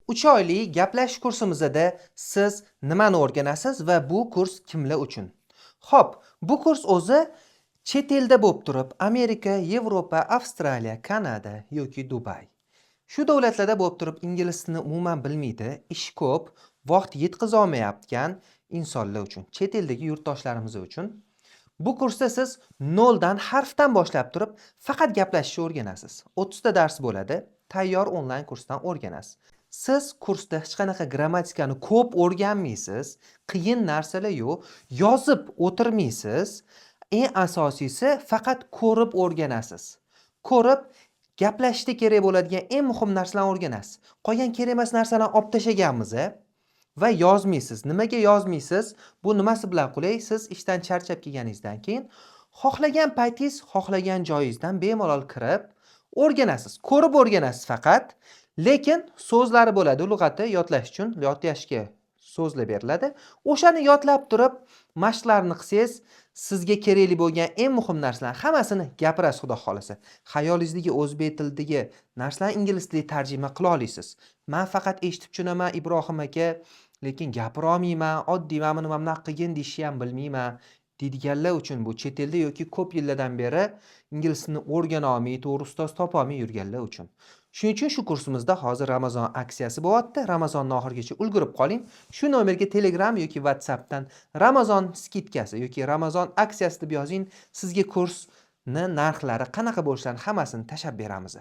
3 oylik gaplashish kursimizda siz nimani o'rganasiz va bu kurs kimlar uchun? Xo'p, bu kurs o'zi chet elda bo'lib turib, Amerika, Yevropa, Avstraliya, Kanada yoki Dubay. Shu davlatlarda bo'lib turib ingliz tilini umuman bilmaydi, ish ko'p, vaqt yetkiza olmayotgan insonlar uchun, chet eldagi yurtdoshlarimiz uchun. Bu kursda siz noldan harfdan boshlab turib faqat gaplashishni o'rganasiz. 30 ta dars bo'ladi, tayyor onlayn kursdan o'rganasiz. Siz kursda hech qanaqa grammatikani ko'p o'rganmaysiz, qiyin narsalar yo'q, yozib o'tirmaysiz. Eng asosiysi faqat ko'rib o'rganasiz. Ko'rib gaplashishda kerak bo'ladigan eng muhim narsalarni o'rganasiz. Qolgan kerak emas narsalarni olib tashlaganmiz va yozmaysiz. Nimaga yozmaysiz? Bu nimasi bilan qulay? Siz ishdan charchab kelganingizdan keyin xohlagan paytingiz, xohlagan joyingizdan bemalol kirib o'rganasiz. Ko'rib o'rganasiz faqat. Lekin so'zlari bo'ladi, lug'ati yodlash uchun, yodlashga so'zlar beriladi. O'shani yodlab turib, mashqlarni qilsangiz, sizga kerakli bo'lgan eng muhim narsalarning hammasini gapirasiz, xudo xolasa. Xayolingizdagi o'zbek tilidagi narsalarni ingliz tiliga tarjima qila olasiz. Men faqat eshitib tushunaman, Ibrohim aka, lekin gapira olmayman, oddiy mana bunaqa qiyin deyishni ham bilmayman deydiganlar uchun bu chet elda yoki ko'p yillardan beri ingliz tilini o'rgana olmay, to'g'ri ustoz topa olmay yurganlar uchun. Shuning uchun shu kursimizda hozir Ramazon aksiyasi bo'lyapti. Ramazonning oxirigacha ulgurib qoling. Shu nomerga Telegram yoki WhatsAppdan Ramazon skidkasi yoki Ramazon aksiyasi deb yozing. Sizga kursni narxlari qanaqa bo'lishlarini hammasini tashab beramiz.